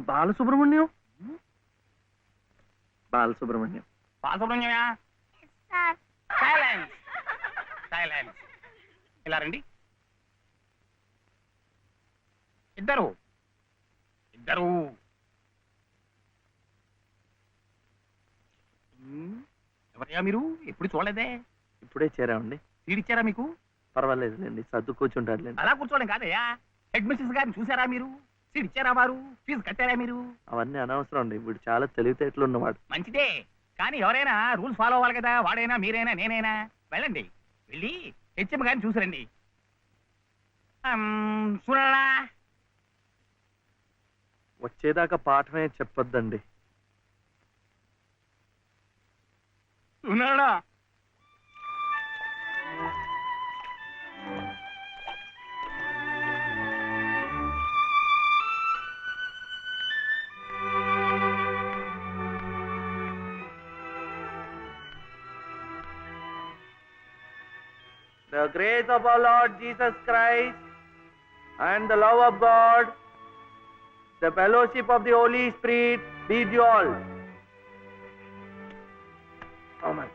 బాలసుబ్రహ్మణ్యం బాలసుబ్రహ్మణ్యం బాలసుబ్రహ్మణ్యమా? Silence silence. ఇలా రండి. ఇద్దరు ఇద్దరు. ఎవరయ్యా మీరు? ఎప్పుడు చూడలేదే. ఇప్పుడే చేరామండి. సీడిచ్చారా మీకు? పర్వాలేదులేండి, సర్దు కూర్చుంటారులేండి. అలా కూర్చోవడం కాదయ్యా, హెడ్ మిస్సెస్ గారిని చూసారా మీరు? సీడిచ్చారా వారు? ఫీజు కట్టారా మీరు? అవన్నీ అనవసరం అండి, వీడు చాలా తెలివితేటలు ఉన్నవాడు. మంచిదే, కానీ ఎవరైనా రూల్స్ ఫాలో అవ్వాలి కదా. వాడైనా మీరైనా నేనైనా. వెళ్ళండి, వెళ్ళి హెచ్ఎం గారిని చూసిరండి. చూడరా, వచ్చేదాకా పాఠమే చెప్పొద్దండి. చూడరా. The grace of our Lord Jesus Christ and the love of God, the fellowship of the Holy Spirit be with you all. Amen.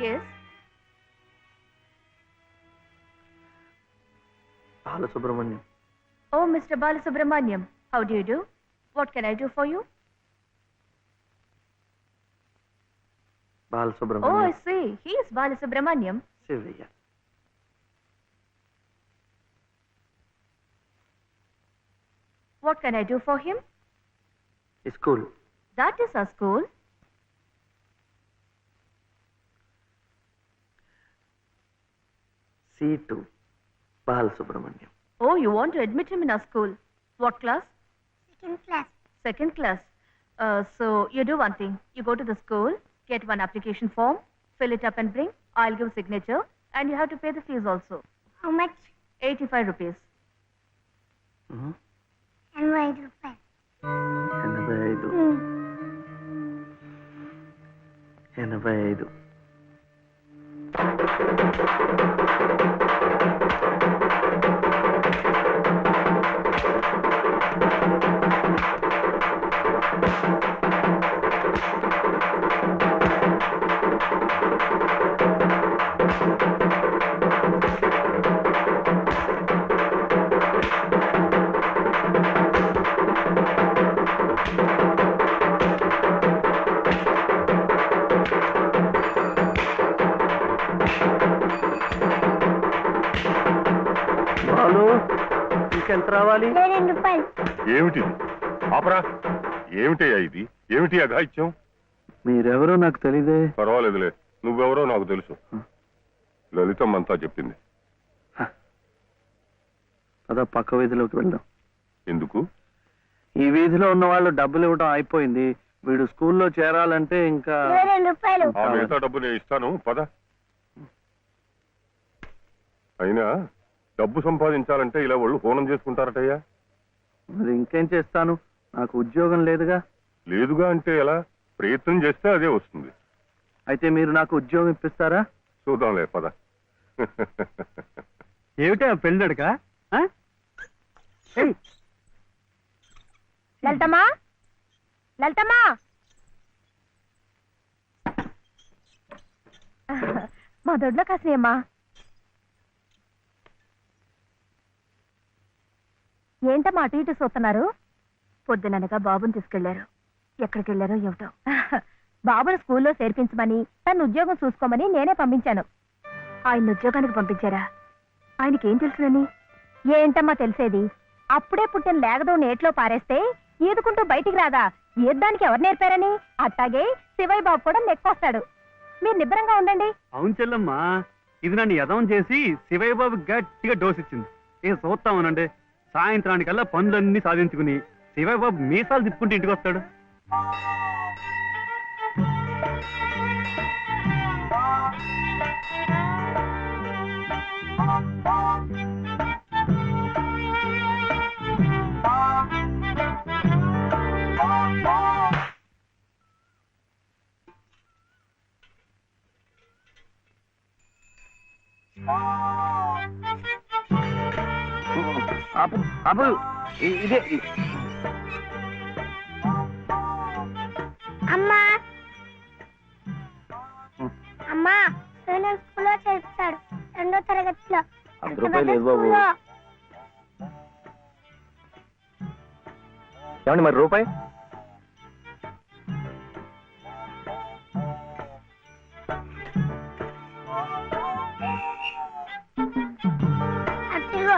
Yes. Balasubramaniam. Oh, Mr. Balasubramaniam, how do you do? What can I do for you? Balasubramaniam. Oh, I see. He is Balasubramaniam. Sivaya. What can I do for him? School. That is our school. C2. Balasubramaniam. Oh, you want to admit him in our school. What class? Second class. Second class. So you do one thing. You go to the school, get one application form, fill it up and bring. I'll give signature and you have to pay the fees also. How much? 85 rupees. And why do I? 85. ఎంత రావాలి? 2 రూపాయలు. ఏమిటిది? ఆపరా. ఏమిటయ్యా ఇది? ఏమిటి అఘాయిత్యం? మీరెవరో నాకు తెలీదే. పర్వాలేదులే, నువ్వెవరో నాకు తెలుసు. లలితమ్మంతా చెప్పింది. అదా పక్క వీధిలోకి వెళ్దాం. ఎందుకు? ఈ వీధిలో ఉన్న వాళ్ళు డబ్బులు ఇవ్వడం అయిపోయింది. వీడు స్కూల్లో చేరాలంటే ఇంకా 2 రూపాయలు. ఆ మిగతా డబ్బు నేను ఇస్తాను, పద. అయినా డబ్బు సంపాదించాలంటే ఇలా వాళ్ళు హోనం చేసుకుంటారటయ్యా. మరి ఇంకేం చేస్తాను, నాకు ఉద్యోగం లేదుగా. లేదుగా అంటే ఎలా? ప్రయత్నం చేస్తే అదే వస్తుంది. అయితే మీరు నాకు ఉద్యోగం ఇప్పిస్తారా? చూద్దాంలే, పద. ఏమిటా పెళ్ళడుక? లలితమ్మా, లలితమ్మా, మా దొడ్లో కాసినమ్మా. ఏంటమ్మా అటు ఇటు చూస్తున్నారు? పొద్దుననగా బాబుని తీసుకెళ్లారు. ఎక్కడికి వెళ్ళారో ఏమిటో. బాబును స్కూల్లో చేర్పించమని, తను ఉద్యోగం చూసుకోమని నేనే పంపించాను. ఆయన ఉద్యోగానికి పంపించారా? ఆయనకేం తెలుసునని? ఏంటమ్మా తెలిసేది? అప్పుడే పుట్టిన లేగదో నేట్లో పారేస్తే ఈదుకుంటూ బయటికి రాదా? ఈద్దానికి ఎవరు నేర్పారని? అట్టాగే శివయ్య బాబు కూడా నెక్కొస్తాడు. మీరు నిబ్బరంగా ఉండండి. అవును చెల్లమ్మా, ఇది నన్ను యదవం చేసి శివయ్య బాబు గట్టిగా డోస్ ఇచ్చింది. ఏం చూస్తామనండి, సాయంత్రానికల్లా పనులన్నీ సాధించుకుని శివయ్య బాబు మీసాలు తిప్పుకుంటూ ఇంటికి వస్తాడు. బాబు ఇదే అమ్మా అమ్మా నేను స్కూల్లో చేర్చాడు 2వ తరగతిలో. 100 రూపాయలు లేదు బాబు. ఏమండి మరి రూపాయి? అదిగో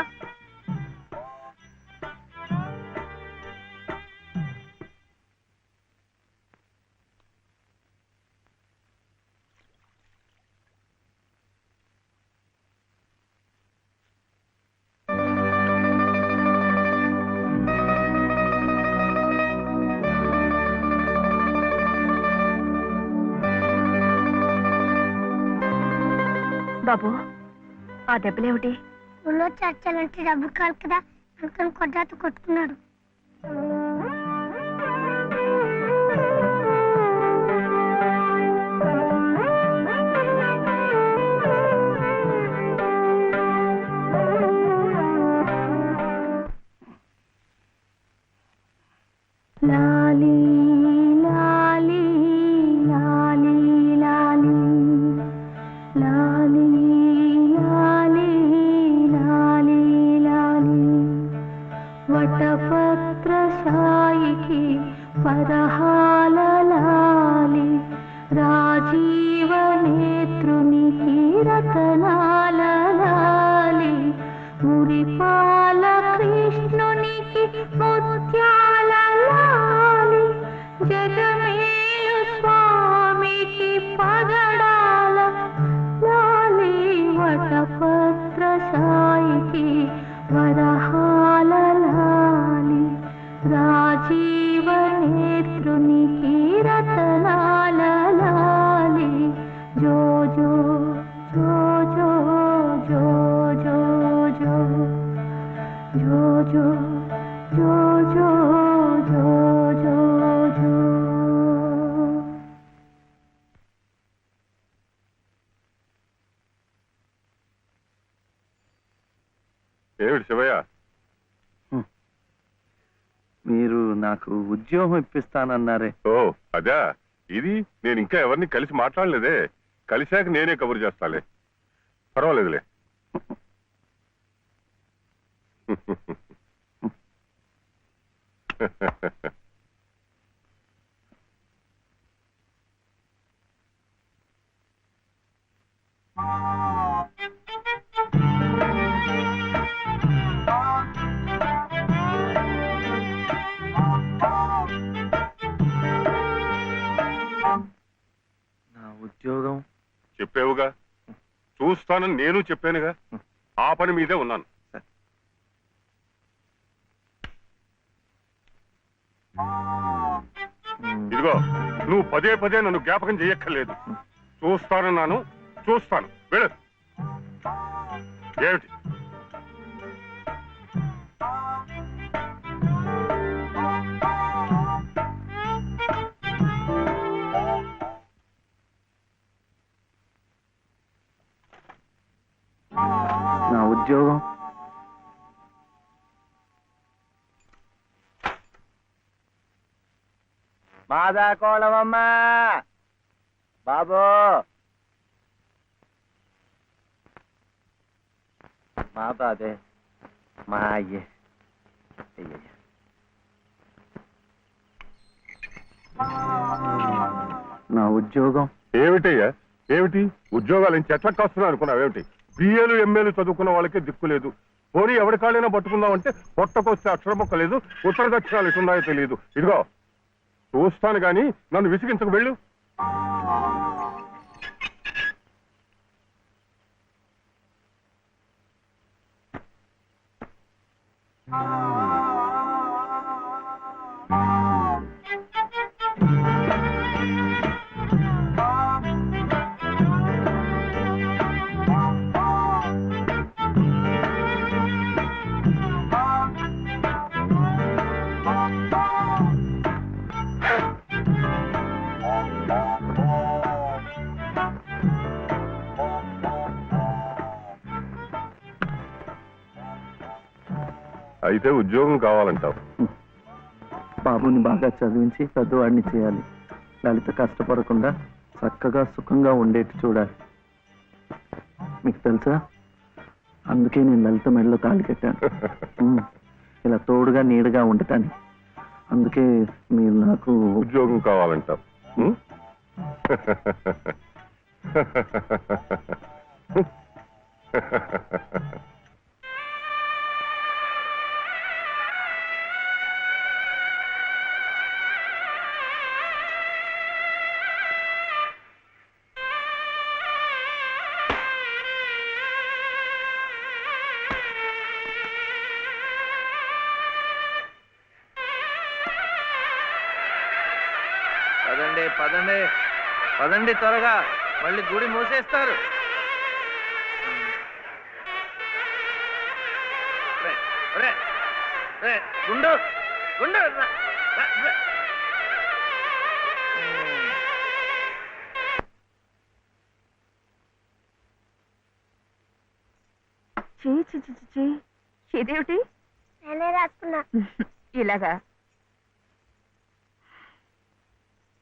బాబు ఆ దెబ్బలేమిటి? స్కూల్లో చర్చాలంటే డబ్బు కాదు కదా అందుకని కొట్టాత కొట్టుకున్నాడు. లాలీ లాలీ లాలీ లాలీ లాలీ లాలీ లాలీ లాలీ వటపత్ర సాయికి పదహాల లాలి రాజీవ నేత్రునికి రతనాల లాలి మురిపాల కృష్ణునికి ముత్యాల లాలి జగమేలు స్వామికి పగడాల లాలి వటపత్ర సాయికి వరహాల లాలి రాజీవ నేత్రునికి రతనాల లాలి జో జో జో జో జో జో జో జో జో జో జో జో జో జో. ఏమిటి శివయ్య? మీరు నాకు ఉద్యోగం ఇప్పిస్తానన్నారే. ఓ అదా, ఇది నేను ఇంకా ఎవరిని కలిసి మాట్లాడలేదే. కలిశాక నేనే కబురు చేస్తాలే, పర్వాలేదులే. నా ఉద్యోగం చెప్పావుగా, చూస్తానని నేను చెప్పానుగా. ఆ పని మీదే ఉన్నాను. ఇదిగో, నువ్వు పదే పదే నన్ను జ్ఞాపకం చెయ్యక్కర్లేదు. చూస్తానన్నాను, చూస్తాను. వెళ్ళు. ఏమిటి? నా ఉద్యోగం మాదా కోళమమ్మా బాబు, మా బాబే, మా అయ్యే. నా ఉద్యోగం ఏమిటయ్యా? ఏమిటి ఉద్యోగాలు చెట్లకు వస్తున్నావు అనుకున్నావేమిటి? బిఏలు ఎంఏలు చదువుకున్న వాళ్ళకే దిక్కు లేదు. పోనీ ఎవరి కాళ్ళైనా పట్టుకుందామంటే పొట్టకొస్తే అక్షరం మొక్క లేదు, ఉత్తర దక్షిణాలు ఎటున్నాయో తెలియదు. ఇదిగో చూస్తాను గాని నన్ను విసిగించకు. వెళ్ళు. అయితే ఉద్యోగం కావాలంటావు. బాబుని బాగా చదివించి పెద్దవాడిని చేయాలి. లలిత కష్టపడకుండా చక్కగా సుఖంగా ఉండేట్టు చూడాలి. మీకు తెలుసా, అందుకే నేను లలిత మెడలో తాళి కట్టాను. ఇలా తోడుగా నీడగా ఉండటానికి. అందుకే మీరు నాకు ఉద్యోగం కావాలంటావు. పదండి పదండి పదండి త్వరగా, మళ్ళీ గుడి మూసేస్తారు. గుండు గుండు ఇదేమిటి? నేనే రాసుకున్నా. ఇలాగా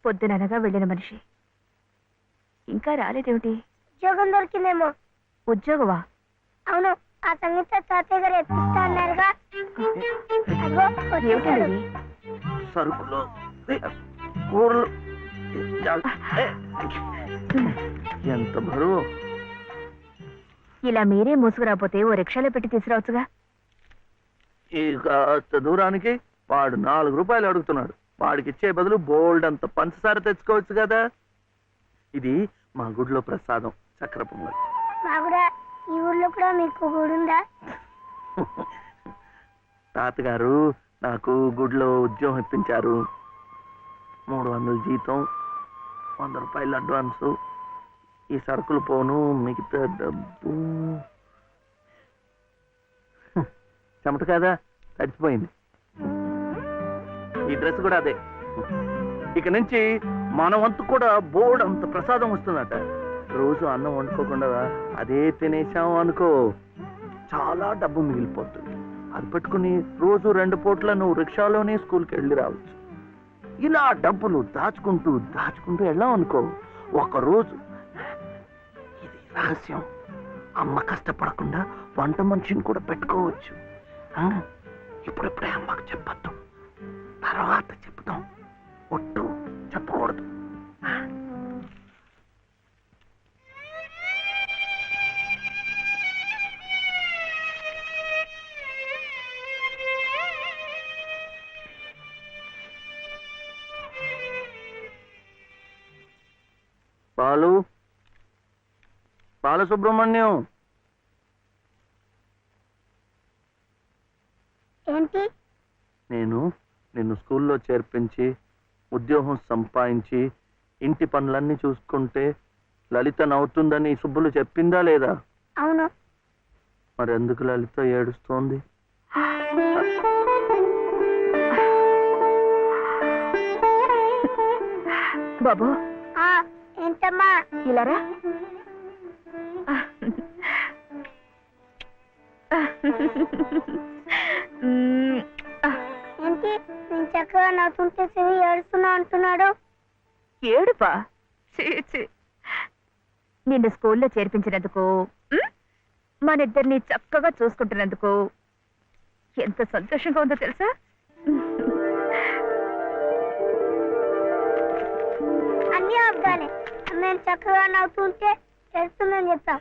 పొద్దుననగా వెళ్ళిన మనిషి ఇంకా రాలేదేమిటి? ఉద్యోగం దొరికిందేమో. ఉద్యోగమా? అవును, ఆ సంగీత తాతయ్య గారు ఎప్పిస్తా అన్నారుగా. అదిగో వచ్చేసాడు. ఏమిటండి? సరుకులు కూరలు ఎంత బరువు. ఇలా మీరే మూసుకురాపోతే ఓ రిక్షాలో పెట్టి తీసుకురావచ్చుగా. ఈ కాస్త దూరానికి వాడు 4 రూపాయలు అడుగుతున్నాడు. వాడికి ఇచ్చే బదులు బోల్డ్ అంత పంచదార తెచ్చుకోవచ్చు కదా. ఇది మా గుడిలో ప్రసాదం, చక్కెర పొంగల్. మా కూడా ఈ ఊర్లో కూడా మీకు గుడుందా? తాతగారు నాకు గుడిలో ఉద్యోగం ఇప్పించారు. 300 జీతం, 100 రూపాయలు అడ్వాన్సు. ఈ సరుకులు పోను, మిగతా డబ్బు చెమట కదా తడిచిపోయింది. ఈ డ్రెస్ కూడా అదే. ఇక నుంచి మన వంతు కూడా బోర్డు అంత ప్రసాదం వస్తుందట. రోజు అన్నం వండుకోకుండా అదే తినేసాం అనుకో, చాలా డబ్బు మిగిలిపోతుంది. అది పెట్టుకుని రోజు 2 పూట్ల నువ్వు రిక్షాలోనే స్కూల్కి వెళ్ళి రావచ్చు. ఇలా డబ్బులు దాచుకుంటూ దాచుకుంటూ వెళ్ళాం అనుకో, ఒకరోజు, ఇది రహస్యం, అమ్మ కష్టపడకుండా వంట మనిషిని కూడా పెట్టుకోవచ్చు. ఇప్పుడిప్పుడే అమ్మకు చెప్పద్దు, తర్వాత చెప్తాం. ఒట్టు చెప్పకూడదు. బాలసుబ్రహ్మణ్యం, ఏంటి? నేను నిన్ను స్కూల్లో చేర్పించి ఉద్యోగం సంపాదించి ఇంటి పనులన్నీ చూసుకుంటే లలిత నవ్వుతుందని సుబ్బులు చెప్పిందా లేదా? అవును. మరి ఎందుకు లలిత ఏడుస్తోంది? బాబు, ఏంటమ్మా? ఇలారా. ఏంటి నేను చక్కగా నవ్వుతుంటే చెవి ఏడుస్తున్నా అంటున్నాడు? ఏడుపా? నిన్ను స్కూల్లో చేర్పించినందుకు, మనిద్దరిని చక్కగా చూసుకుంటున్నందుకు ఎంత సంతోషంగా ఉందో తెలుసా? అన్నీ అబ్బాలే. నేను చక్కగా నవ్వుతుంటే ఏడుస్తుందని చెప్పాం.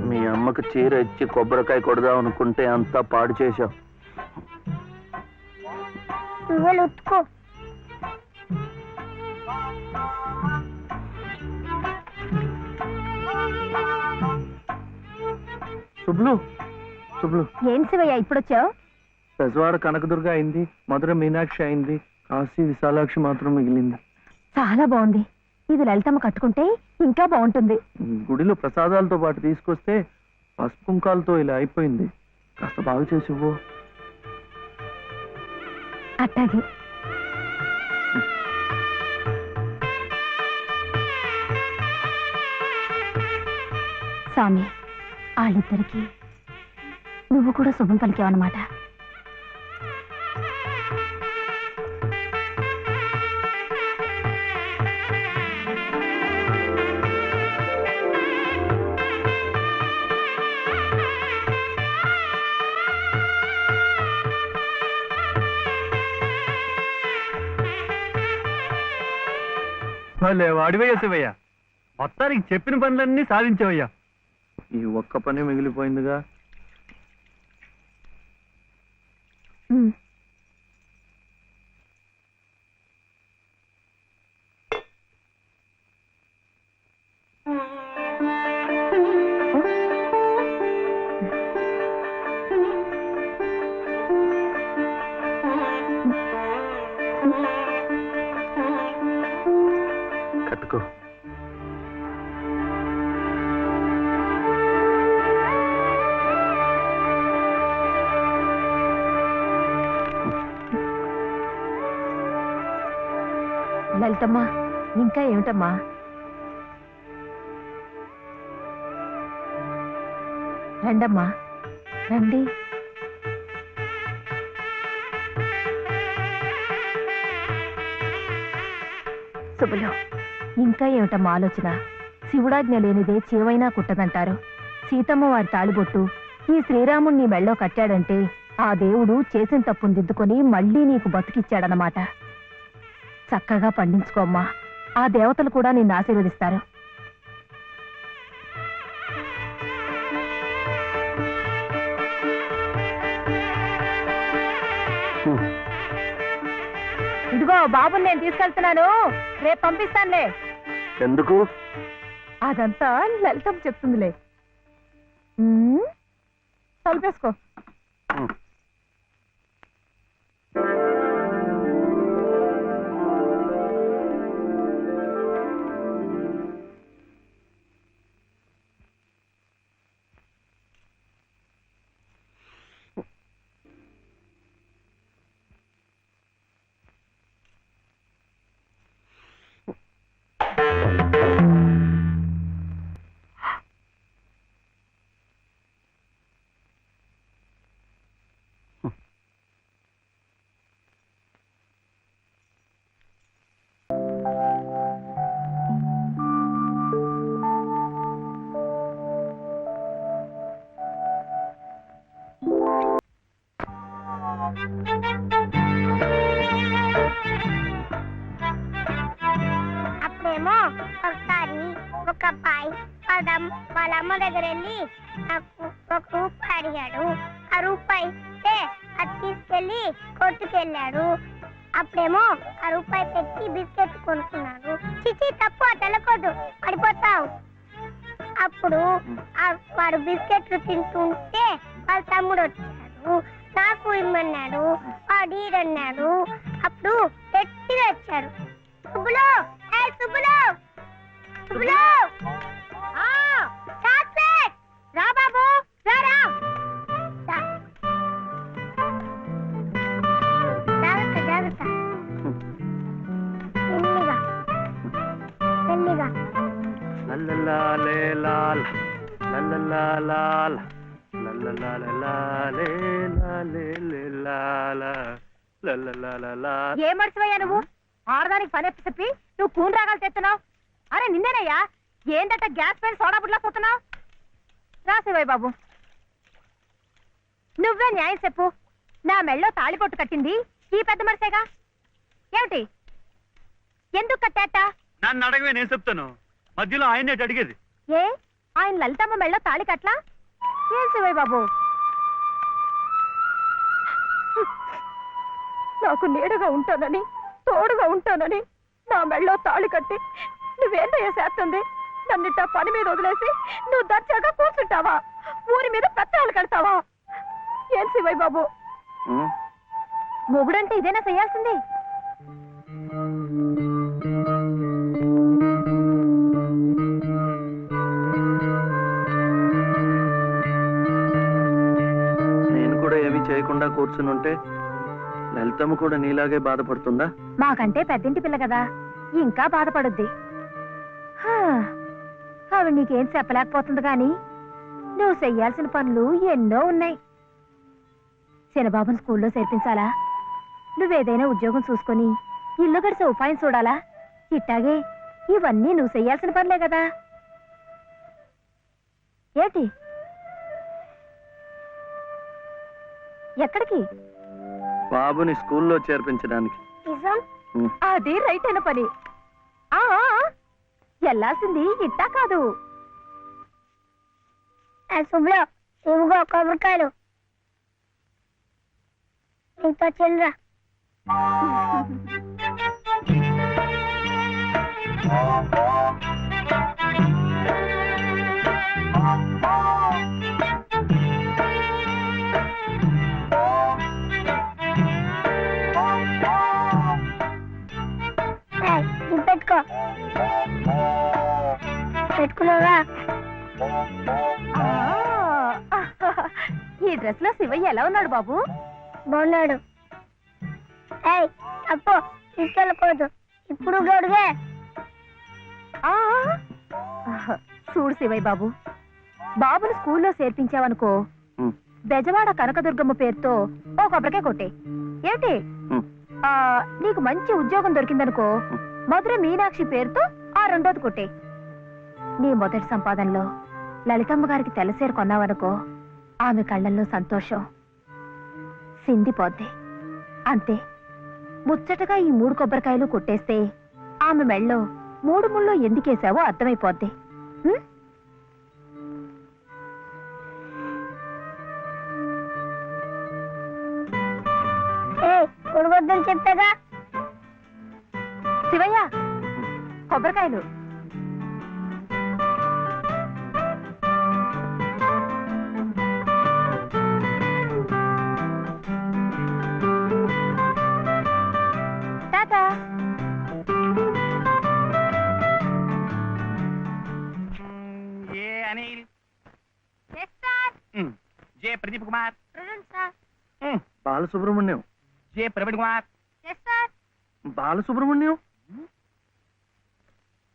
మీ అమ్మకు చీర ఇచ్చి కొబ్బరికాయ కొడదాం అనుకుంటే అంతా పాడు చేశావు. నువ్వే ఉత్తుకో. సుబ్లు, సుబ్లు, ఏం శివయ్య ఇప్పుడొచ్చావు? పెజవాడ కనకదుర్గ అయింది, మధుర మీనాక్షి అయింది, కాశీ విశాలాక్షి మాత్రం మిగిలింది. చాలా బాగుంది. ఇది లలితమ్మ కట్టుకుంటే ఇంకా బాగుంటుంది. గుడిలో ప్రసాదాలతో పాటు తీసుకొస్తే పసుపు కుంకాలతో ఇలా అయిపోయింది. కాస్త బాగు చేసి ఇవ్వు. అట్టాగే. స్వామి, వాళ్ళిద్దరికి నువ్వు కూడా శుభం పలికావన్నమాట. వాడివయ్యా శివయ్య, మొత్తానికి చెప్పిన పనులన్నీ సాధించావయ్యా. ఈ ఒక్క పని మిగిలిపోయిందిగా. కట్టుకో. లలితమ్మా, ఇంకా ఏమిటమ్మా? రండమ్మా, రండి. శుభలో, ఇంకా ఏమిటమ్మా ఆలోచన? శివుడాజ్ఞ లేనిదే చేవైనా కుట్టదంటారు. సీతమ్మ వారి తాళిబొట్టు ఈ శ్రీరాముణ్ణి మెళ్ళో కట్టాడంటే ఆ దేవుడు చేసిన తప్పును దిద్దుకొని మళ్ళీ నీకు బతికిచ్చాడనమాట. చక్కగా పండించుకోమ్మా, ఆ దేవతలు కూడా నిన్ను ఆశీర్వదిస్తారు. ఇదిగో బాబుని నేను తీసుకెళ్తున్నాను, రేపు పంపిస్తానులే. ఎందుకు? అదంతా లలితం చెప్తుందిలే. తలుపేసుకో. అప్పుడేమో ఒకసారి ఒక అబ్బాయి వాళ్ళ అమ్మ దగ్గర వెళ్ళి నాకు ఒక రూపాయి అడిగాడు. ఆ రూపాయి ఇస్తే అది తీసుకెళ్లి కొట్టుకెళ్ళాడు. అప్పుడేమో ఆ రూపాయి పెట్టి బిస్కెట్ కొనుక్కున్నాడు. చిచి, తప్పు, అటు వెళ్ళకూడదు, పడిపోతావు. అప్పుడు వాడు బిస్కెట్లు తింటుంటే వాళ్ళ తమ్ముడు వచ్చాడు, నాకు ఇమ్మన్నాడు. వాడు ఈడన్నాడు. అప్పుడు గట్టిగా వచ్చాడు, సుబ్బులు, సుబ్బులు, సుబ్బులు, చాక్లెట్ రా బాబు, రా. జాగ్రత్త జాగ్రత్త, మెల్లిగా మెల్లిగా. లల్లలాలే లాల్, లల్లలాలాల్, లల్లలాలే లాలే లాల, లల్లలాలా. ఏ మర్చిపోయా నువ్వు? ఆడదానికి పని చెప్పి నువ్వు కూని రాగాలు తెస్తున్నావు. అరే నిన్నేనయ్యా, ఏందట గ్యాస్ పైన సోడా బుడ్లా పోతున్నావు? రాసేవాయి బాబు, నువ్వే న్యాయం చెప్పు. నా మెళ్ళో తాళిపొట్టు కట్టింది ఈ పెద్ద మనిషేగా. ఏమిటి, ఎందుకు కట్టాట? నన్ను అడగవే, నేను చెప్తాను. మధ్యలో ఆయనే అడిగేది. ఏ, ఆయన లలితమ్మ మెళ్ళో తాళి కట్లా? ఏం శివయ్య బాబు, నాకు నీడగా ఉంటానని, తోడుగా ఉంటానని నా మెళ్ళో తాళి కట్టి నువ్వేందయ్యా చేస్తుంది? నన్నిట్ట పని మీద వదిలేసి నువ్వు దర్జాగా కూర్చుంటావా? ఊరి మీద పెత్తనాలు కడతావా? ఏం శివయ్య బాబు, మొగుడంటే ఇదేనా చేయాల్సింది? నేను కూడా ఏమీ చేయకుండా కూర్చుని ఉంటే లలితమ్మ కూడా నీలాగే బాధపడుతుందా? మాకంటే పెద్దింటి పిల్ల కదా, ఇంకా బాధపడుద్ది. ఆవిడ నీకేం చెప్పలేకపోతుంది గాని నువ్వు చెయ్యాల్సిన పనులు ఎన్నో ఉన్నాయి. చిన్నబాబుని స్కూల్లో చేర్పించాలా, నువ్వేదైనా ఉద్యోగం చూసుకొని ఇల్లు గడిసే ఉపాయం చూడాలా. ఇట్టాగే ఇవన్నీ నువ్వు చెయ్యాల్సిన పనులే కదా. ఏంటి ఎక్కడికి? బాబుని స్కూల్లో చేర్పించడానికి. నిజం? అది రైట్ అయిన పని. ఆ వెళ్ళాల్సింది ఇట్టా కాదు. శుభ్రం ఇవిగో కొబ్బరికాయలు, నీతో చిల్లరా. ఇది పెట్టుకో. పెట్టుకున్నావా? ఈ డ్రెస్ లో శివయ్య ఎలా ఉన్నాడు బాబు? బాగున్నాడు. అప్పు తీసుకెళ్ళకూడదు, ఇప్పుడు గడుగే. చూడు శివయ్య బాబు, బాబుని స్కూల్లో చేర్పించావనుకో, బెజవాడ కనకదుర్గమ్మ పేరుతో ఓ కొబ్బరికాయ కొట్టే. ఏంటి నీకు మంచి ఉద్యోగం దొరికిందనుకో, మధుర మీనాక్షి పేరుతో ఆ రెండోది కొట్టే. నీ మొదటి సంపాదనలో లలితమ్మ గారికి తెల్లసీర కొన్నావనుకో, ఆమె కళ్ళల్లో సంతోషం సిందిపోద్ది. అంతే, ముచ్చటగా ఈ 3 కొబ్బరికాయలు కొట్టేస్తే ఆమె మెళ్ళో 3 ముళ్ళు ఎందుకేసావో అర్థమైపోద్ది. కొడగొద్దని చెప్పాగా. శివయ్య కొబ్బరికాయలు. Tata. A Anil, J Pradeep Kumar, Balasubrahmanyam. J Praveen Kumar, Balasubrahmanyam.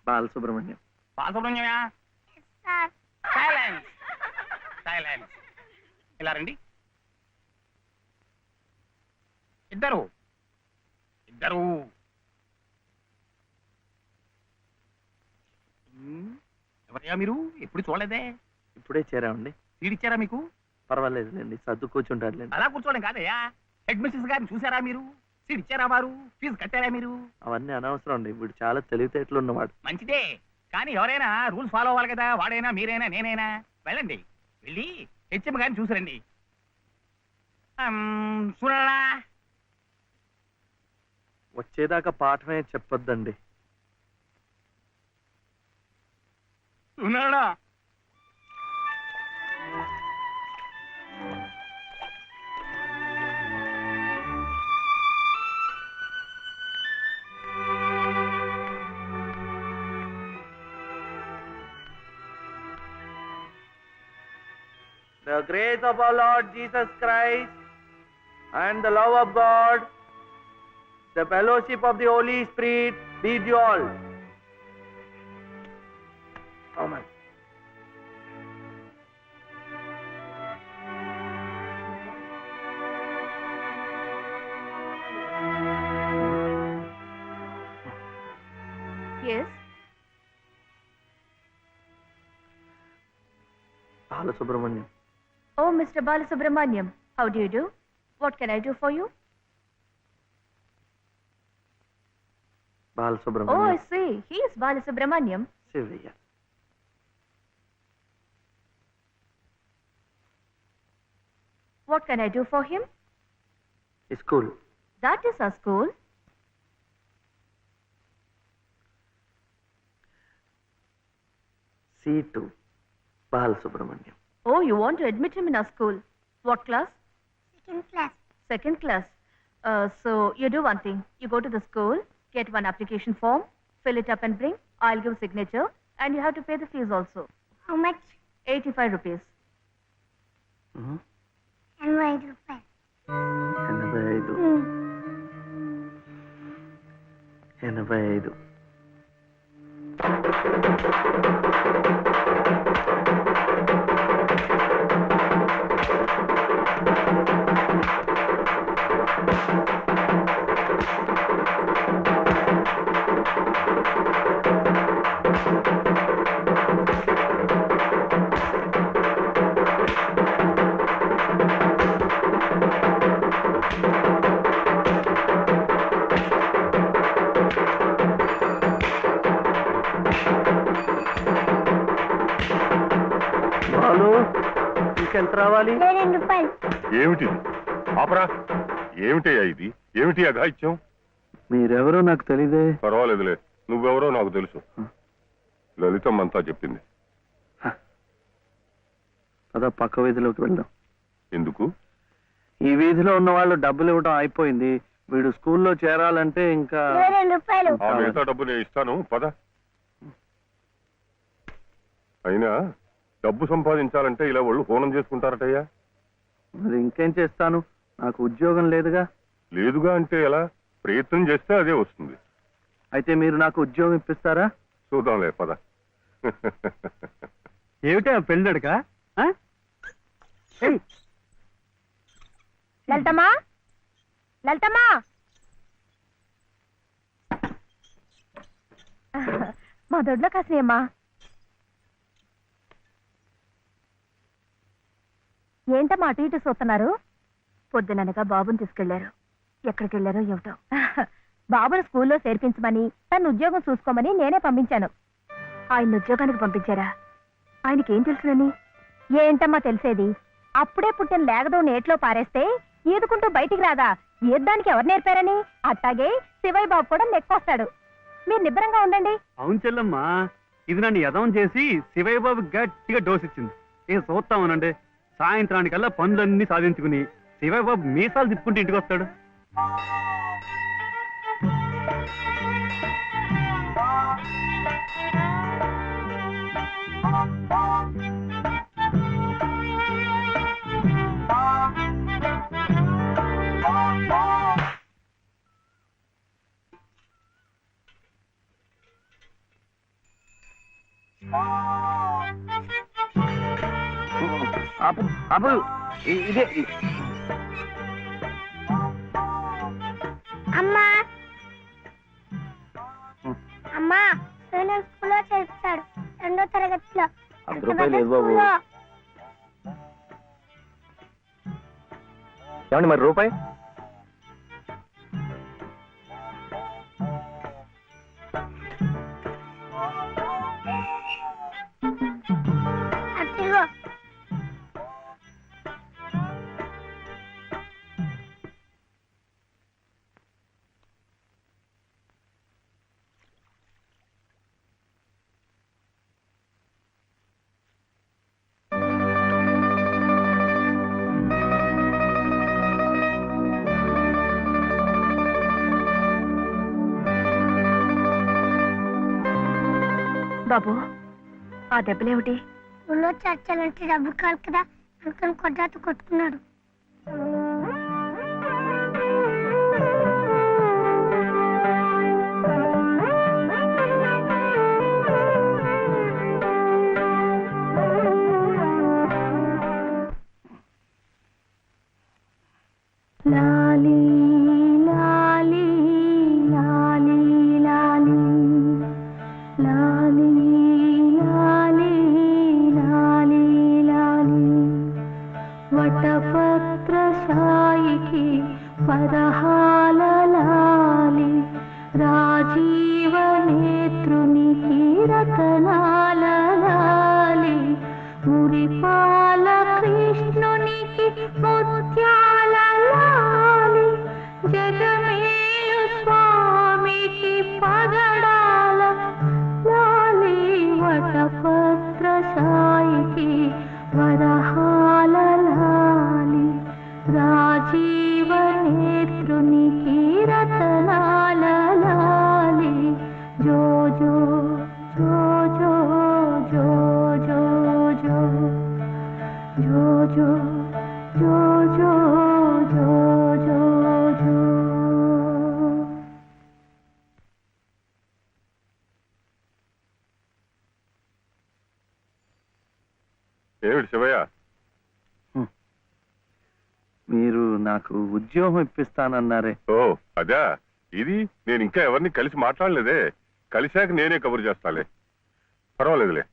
Balasubrahmanyam. బాలసుబ్రహ్మణ్యమా? Silence, silence. ఇలా రండి. ఇద్దరు ఇద్దరు. ఎవరయ్యా మీరు? ఎప్పుడు చూడలేదే. ఇప్పుడే చేరామండి. సీడిచ్చారా మీకు? పర్వాలేదులేండి, సర్దు కూర్చుంటారులేండి. అలా కూర్చోవడం కాదయ్యా, హెడ్ మిస్సెస్ గారిని చూసారా మీరు? సీడిచ్చారా వారు? ఫీజు కట్టారా మీరు? అవన్నీ అనవసరం అండి, వీడు చాలా తెలివితేటలు ఉన్నవాడు. మంచిదే, కానీ ఎవరైనా రూల్స్ ఫాలో అవ్వాలి కదా. వాడైనా మీరైనా నేనైనా. వెళ్ళండి, వెళ్ళి హెచ్ఎం గారిని చూసిరండి. చూడరా, వచ్చేదాకా పాఠమే చెప్పొద్దండి. చూడరా. The grace of our Lord Jesus Christ and the love of God, the fellowship of the Holy Spirit be with you all. Amen. Yes. Balasubramaniam. Oh, Mr. Balasubramaniam, how do you do? What can I do for you? Balasubramaniam. Oh, I see. He is Balasubramaniam. Sivaya. What can I do for him? School. That is our school. C2. Balasubramaniam. Oh, you want to admit him in our school. What class? Second class. Second class. So you do one thing. You go to the school, get one application form, fill it up and bring. I'll give signature, and you have to pay the fees also. How much? 85 rupees. 85 రూపాయలు. 85. 85. చాలు, ఇంకెంత రావాలి? 2 రూపాయలు. ఏమిటిది? ఆపరా. ఏమిటయ్యా ఇది? ఏమిటి అఘాయిత్యం? మీరెవరో నాకు తెలీదే. పర్వాలేదులే, నువ్వెవరో నాకు తెలుసు. లలితమ్మంతా చెప్పింది. పద పక్క వీధిలోకి వెళ్దాం. ఎందుకు? ఈ వీధిలో ఉన్న వాళ్ళు డబ్బులు ఇవ్వడం అయిపోయింది. వీడు స్కూల్లో చేరాలంటే ఇంకా 2 రూపాయలు. ఆ మిగతా డబ్బు నేను ఇస్తాను, పద. అయినా డబ్బు సంపాదించాలంటే ఇలా వాళ్ళు హోనం చేసుకుంటారటయ్యా. మరి ఇంకేం చేస్తాను, నాకు ఉద్యోగం లేదుగా. లేదుగా అంటే ఎలా? ప్రయత్నం చేస్తే అదే వస్తుంది. అయితే మీరు నాకు ఉద్యోగం ఇప్పిస్తారా? చూద్దాంలే, పద. ఏమిటా పెళ్ళడుక? లలితమ్మా, లలితమ్మా, మా దొడ్లో కాసినమ్మా. ఏంటమ్మా అటు ఇటు చూస్తున్నారు? పొద్దుననగా బాబుని తీసుకెళ్లారు. ఎక్కడికి వెళ్ళారో ఏమిటో. బాబుని స్కూల్లో చేర్పించమని, తను ఉద్యోగం చూసుకోమని నేనే పంపించాను. ఆయన ఉద్యోగానికి పంపించారా? ఆయనకేం తెలుసునని? ఏంటమ్మా తెలిసేది? అప్పుడే పుట్టిన లేగదో నేట్లో పారేస్తే ఈదుకుంటూ బయటికి రాదా? ఈద్దానికి ఎవరు నేర్పారని? అట్టాగే శివయ్య బాబు కూడా నెక్కొస్తాడు. మీరు నిబ్బరంగా ఉండండి. అవును చెల్లమ్మా, ఇది నన్ను యదవం చేసి శివయ్య బాబు గట్టిగా డోస్ ఇచ్చింది. చూస్తామనండి, సాయంత్రానికల్లా పనులన్నీ సాధించుకుని శివయ్య బాబు మీసాలు తిప్పుకుంటూ ఇంటికి వస్తాడు. ఆపు ఆపు, ఇదే. అమ్మా అమ్మా, నేను స్కూల్లో చేర్చాడు 2వ తరగతిలో. 10 రూపాయలు లేదు బాబు. ఏమండి మరి రూపాయి? అదిగో. బాబు, ఆ దెబ్బలేమిటి? స్కూల్లో చేర్చాలంటే డబ్బు కాదు కదా, అందుకని కొట్టాతో కొట్టుకున్నాడు. లాలీ లాలీ లాలీ లాలీ లాలీ లాలీ లాలీ లాలీ వటపత్ర సాయికి పదహాల లాలి రాజీవ నేత్రునికి రతనాల లాలి మురిపాల కృష్ణునికి ముత్యాల లాలి జగమేలు స్వామికి పగడాల లాలి వటపత్ర సాయికి వరహాల లాలి రాజీవ నేత్రునికి రతనాల లాలి జో జో జో జో జో జో జో జో జో జో జో జో జో జో. ఏమిటి శివయ్య? మీరు నాకు ఉద్యోగం ఇప్పిస్తానన్నారే. ఓ అదా, ఇది నేను ఇంకా ఎవరిని కలిసి మాట్లాడలేదే. కలిశాక నేనే కబురు చేస్తాలే, పర్వాలేదులే.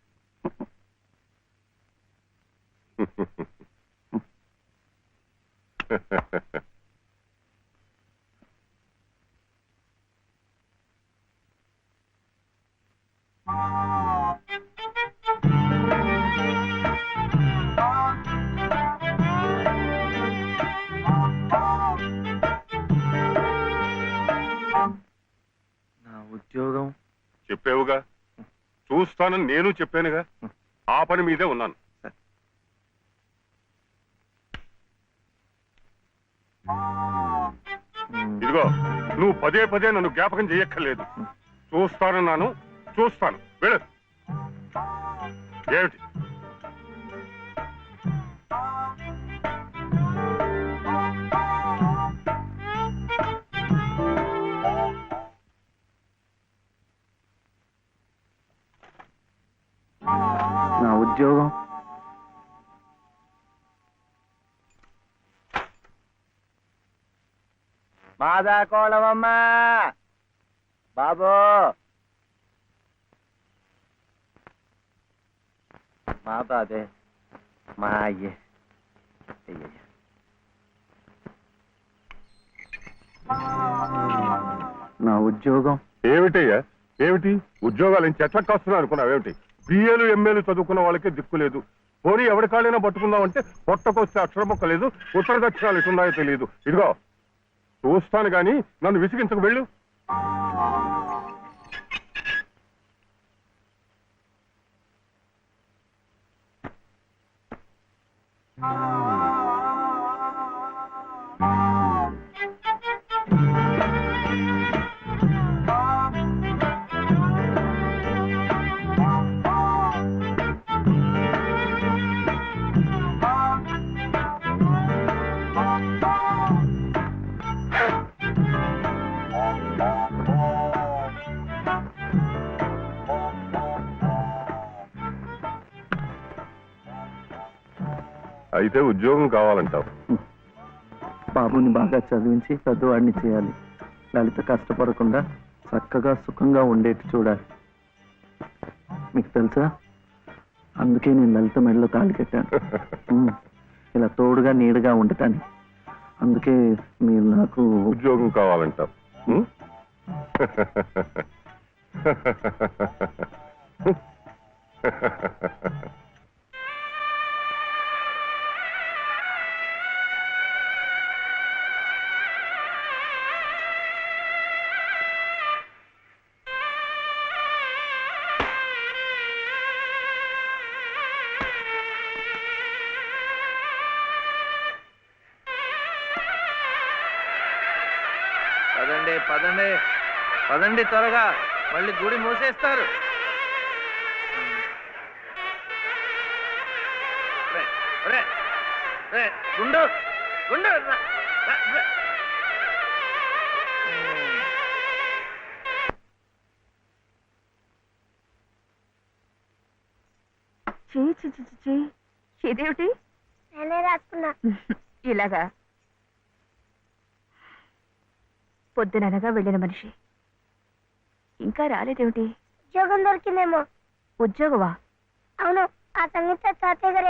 చూస్తానని నేను చెప్పానుగా, ఆ పని మీదే ఉన్నాను. ఇదిగో, నువ్వు పదే పదే నన్ను జ్ఞాపకం చేయక్కర్లేదు. చూస్తానన్నాను, చూస్తాను. వెళ్ళు. ఏమిటి? నా ఉద్యోగం మాదా కోళమమ్మా బాబు, మా బాబే, మా అయ్యే. నా ఉద్యోగం ఏమిటయ్యా? ఏమిటి ఉద్యోగాలు ఏం చెట్లకు కాస్తున్నావు అనుకున్నావు? ఏమిటి బిఏలు ఎంఏలు చదువుకున్న వాళ్ళకే దిక్కులేదు. పోనీ ఎవరి కాళ్ళైనా పట్టుకుందామంటే పొట్టకొస్తే అక్షర మొక్క లేదు, ఉత్తర దక్షిణాలు ఎటున్నాయో తెలియదు. ఇదిగో చూస్తాను గాని నన్ను విసిగించకు. వెళ్ళు. అయితే ఉద్యోగం కావాలంటావు. బాబుని బాగా చదివించి పెద్దవాడిని చేయాలి. లలిత కష్టపడకుండా చక్కగా సుఖంగా ఉండేట్టు చూడాలి. మీకు తెలుసా, అందుకే నేను లలిత మెడలో తాళి కట్టాను. ఇలా తోడుగా నీడగా ఉండటానికి. అందుకే మీరు నాకు ఉద్యోగం కావాలంటావు. పదండి పదండి పదండి, త్వరగా, మళ్ళీ గుడి మూసేస్తారు. గుండు గుండు ఇదేమిటి నేనే రాసుకున్నా. ఇలాగా? పొద్దుననగా వెళ్ళిన మనిషి ఇంకా రాలేదేమిటి? ఉద్యోగం దొరికిందేమో. ఉద్యోగమా? అవును, ఆ సంగీత తాతయ్య గారు